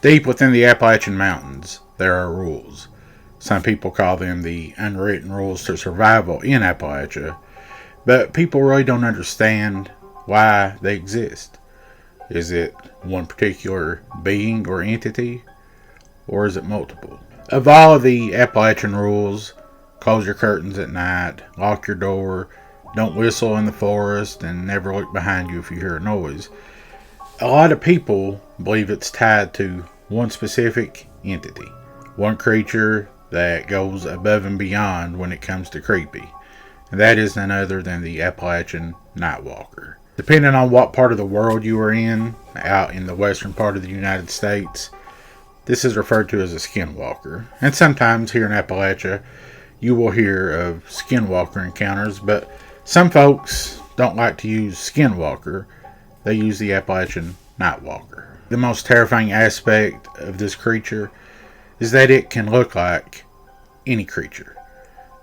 Deep within the Appalachian Mountains, there are rules. Some people call them the unwritten rules to survival in Appalachia, but people really don't understand why they exist. Is it one particular being or entity, or is it multiple? Of all of the Appalachian rules, close your curtains at night, lock your door, don't whistle in the forest, and never look behind you if you hear a noise, a lot of people believe it's tied to one specific entity, one creature that goes above and beyond when it comes to creepy, and that is none other than the Appalachian Night Walker. Depending on what part of the world you are in, out in the western part of the United States, this is referred to as a skinwalker, and sometimes here in Appalachia you will hear of skinwalker encounters, but some folks don't like to use skinwalker, they use the Appalachian Night Walker. The most terrifying aspect of this creature is that it can look like any creature.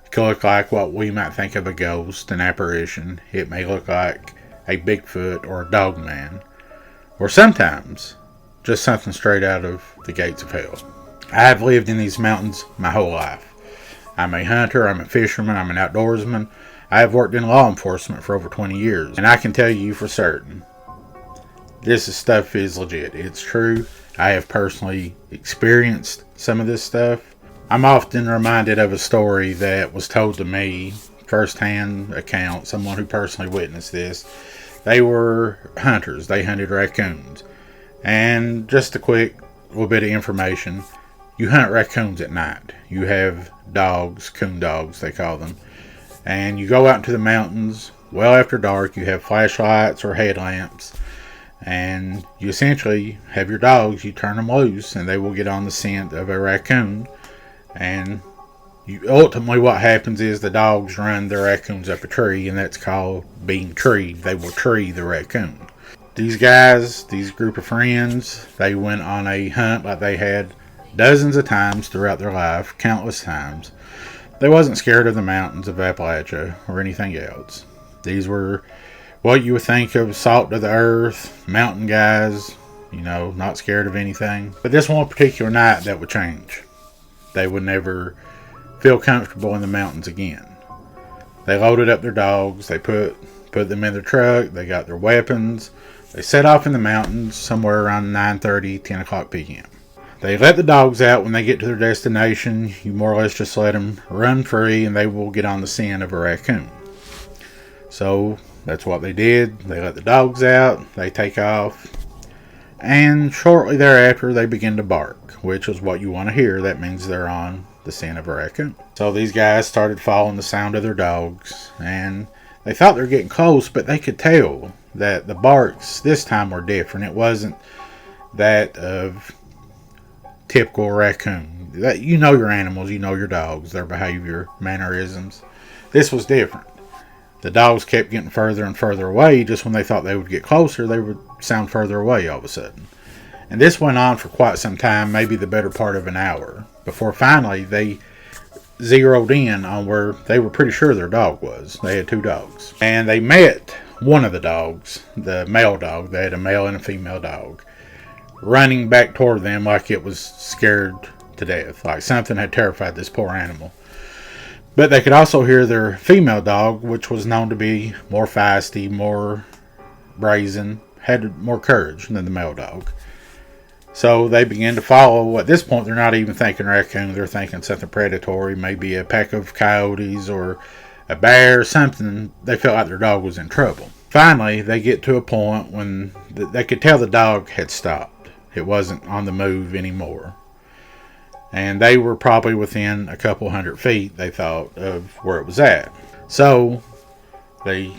It can look like what we might think of a ghost, an apparition. It may look like a Bigfoot or a dog man, or sometimes just something straight out of the gates of hell. I have lived in these mountains my whole life. I'm a hunter, I'm a fisherman, I'm an outdoorsman. I have worked in law enforcement for over 20 years, and I can tell you for certain, this stuff is legit. It's true. I have personally experienced some of this stuff. I'm often reminded of a story that was told to me, first-hand account, someone who personally witnessed this. They were hunters. They hunted raccoons. And just a quick little bit of information, you hunt raccoons at night. You have dogs, coon dogs they call them, and you go out into the mountains well after dark. You have flashlights or headlamps, and you essentially have your dogs, you turn them loose, and they will get on the scent of a raccoon. And ultimately what happens is the dogs run the raccoons up a tree, and that's called being treed. They will tree the raccoon. These guys, these group of friends, they went on a hunt like they had dozens of times throughout their life, countless times. They wasn't scared of the mountains of Appalachia or anything else. These were what you would think of salt of the earth, mountain guys, not scared of anything. But this one particular night, that would change. They would never feel comfortable in the mountains again. They loaded up their dogs, they put them in their truck, they got their weapons, they set off in the mountains somewhere around 9:30, 10 o'clock p.m. They let the dogs out when they get to their destination. You more or less just let them run free, and they will get on the scent of a raccoon. So that's what they did. They let the dogs out, they take off, and shortly thereafter they begin to bark, which is what you want to hear. That means they're on the scent of a raccoon. So these guys started following the sound of their dogs, and they thought they were getting close, but they could tell that the barks this time were different. It wasn't that of typical raccoon. You know your animals, you know your dogs, their behavior, mannerisms. This was different. The dogs kept getting further and further away. Just when they thought they would get closer, they would sound further away all of a sudden. And this went on for quite some time, maybe the better part of an hour, before finally they zeroed in on where they were pretty sure their dog was. They had two dogs. And they met one of the dogs, the male dog. They had a male and a female dog, running back toward them like it was scared to death, like something had terrified this poor animal. But they could also hear their female dog, which was known to be more feisty, more brazen, had more courage than the male dog. So they began to follow. At this point, they're not even thinking raccoon. They're thinking something predatory, maybe a pack of coyotes or a bear, something. They felt like their dog was in trouble. Finally, they get to a point when they could tell the dog had stopped. It wasn't on the move anymore. And they were probably within a couple 100 feet, they thought, of where it was at. So they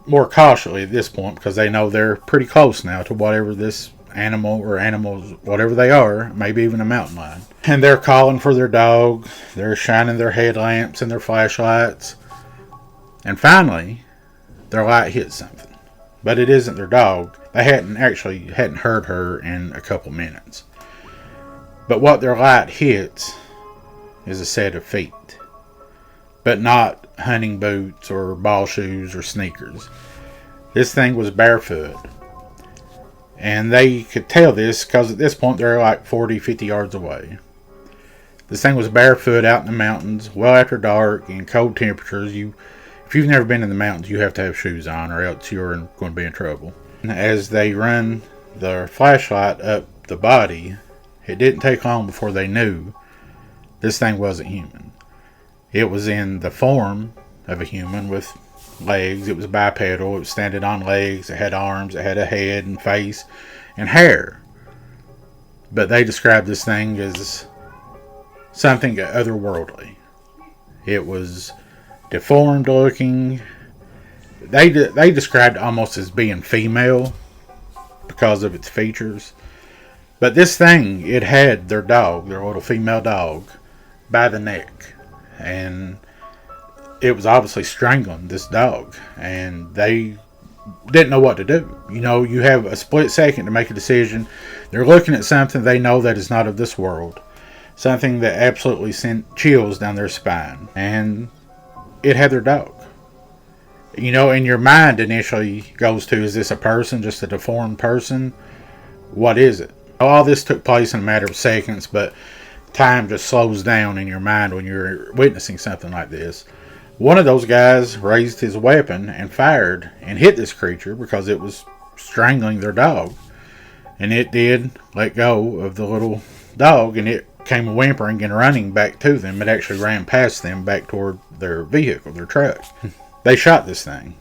more cautiously at this point, because they know they're pretty close now to whatever this animal or animals, whatever they are, maybe even a mountain lion. And they're calling for their dog. They're shining their headlamps and their flashlights. And finally, their light hits something. But it isn't their dog. They hadn't heard her in a couple minutes. But what their light hits is a set of feet. But not hunting boots or ball shoes or sneakers. This thing was barefoot. And they could tell this because at this point they're like 40, 50 yards away. This thing was barefoot out in the mountains, well after dark, in cold temperatures. If you've never been in the mountains, you have to have shoes on or else you're going to be in trouble. As they run their flashlight up the body, it didn't take long before they knew this thing wasn't human. It was in the form of a human with legs. It was bipedal. It was standing on legs. It had arms. It had a head and face and hair. But they described this thing as something otherworldly. It was deformed looking. They described it almost as being female because of its features. But this thing, it had their dog, their little female dog, by the neck. And it was obviously strangling this dog. And they didn't know what to do. You know, you have a split second to make a decision. They're looking at something they know that is not of this world. Something that absolutely sent chills down their spine. And it had their dog. You know, and your mind initially goes to, is this a person, just a deformed person? What is it? All this took place in a matter of seconds, but time just slows down in your mind when you're witnessing something like this. One of those guys raised his weapon and fired and hit this creature because it was strangling their dog. And it did let go of the little dog, and it came whimpering and running back to them. It actually ran past them back toward their vehicle, their truck. They shot this thing,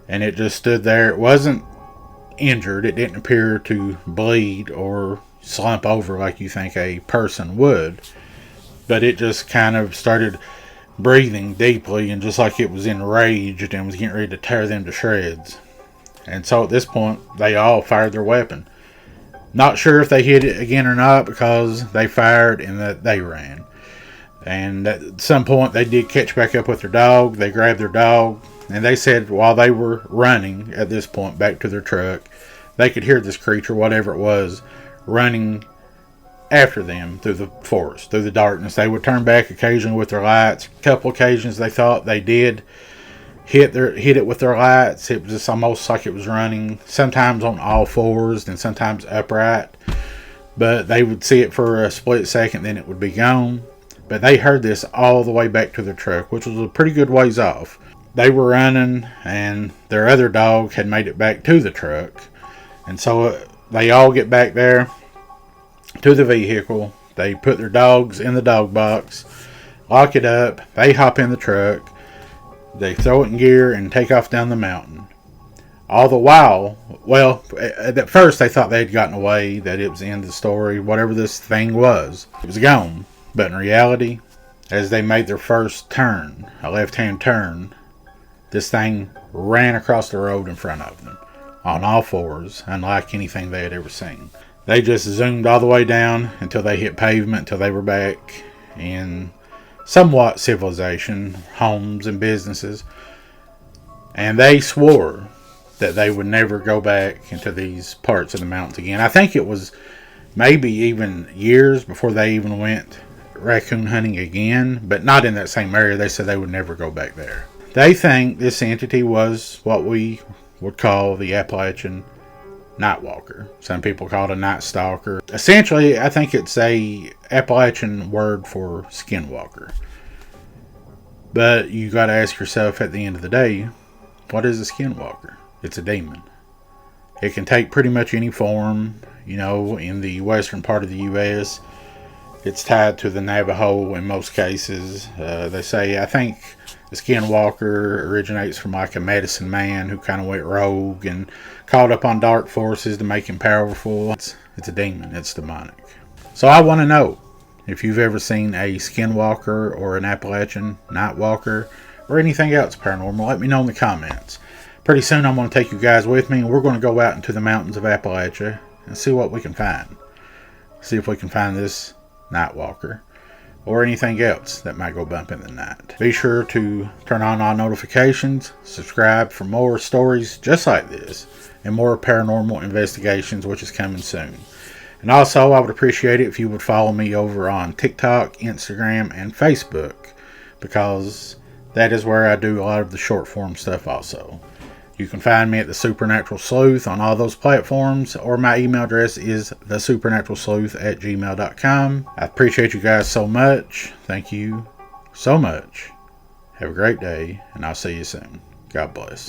and it just stood there. It wasn't injured. It didn't appear to bleed or slump over like you think a person would, but it just kind of started breathing deeply, and just like it was enraged and was getting ready to tear them to shreds. And so at this point, they all fired their weapon. Not sure if they hit it again or not, because they fired and that they ran. And at some point, they did catch back up with their dog. They grabbed their dog, and they said while they were running at this point back to their truck, they could hear this creature, whatever it was, running after them through the forest, through the darkness. They would turn back occasionally with their lights. A couple occasions they thought they did hit it with their lights. It was just almost like it was running, sometimes on all fours and sometimes upright. But they would see it for a split second, then it would be gone. But they heard this all the way back to their truck, which was a pretty good ways off. They were running, and their other dog had made it back to the truck. And so they all get back there to the vehicle. They put their dogs in the dog box, lock it up. They hop in the truck. They throw it in gear and take off down the mountain. All the while, well, at first they thought they had gotten away, that it was the end of the story. Whatever this thing was, it was gone. But in reality, as they made their first turn, a left-hand turn, this thing ran across the road in front of them on all fours, unlike anything they had ever seen. They just zoomed all the way down until they hit pavement, until they were back in somewhat civilization, homes and businesses. And they swore that they would never go back into these parts of the mountains again. I think it was maybe even years before they even went raccoon hunting again, but not in that same area. They said they would never go back there. They think this entity was what we would call the Appalachian Night Walker. Some people call it a night stalker. Essentially, I think it's a Appalachian word for skinwalker. But you got to ask yourself at the end of the day, what is a skinwalker? It's a demon. It can take pretty much any form. You know, in the western part of the U.S., it's tied to the Navajo in most cases. They say, I think the skinwalker originates from like a medicine man who kind of went rogue and called up on dark forces to make him powerful. It's a demon. It's demonic. So I want to know if you've ever seen a skinwalker or an Appalachian Night Walker or anything else paranormal. Let me know in the comments. Pretty soon I'm going to take you guys with me, and we're going to go out into the mountains of Appalachia and see what we can find. See if we can find this Night Walker or anything else that might go bump in the night. Be sure to turn on all notifications, subscribe for more stories just like this, and more paranormal investigations, which is coming soon. And also, I would appreciate it if you would follow me over on TikTok, Instagram, and Facebook, because that is where I do a lot of the short form stuff also. You can find me at the Supernatural Sleuth on all those platforms, or my email address is thesupernaturalsleuth@gmail.com. I appreciate you guys so much. Thank you so much. Have a great day, and I'll see you soon. God bless.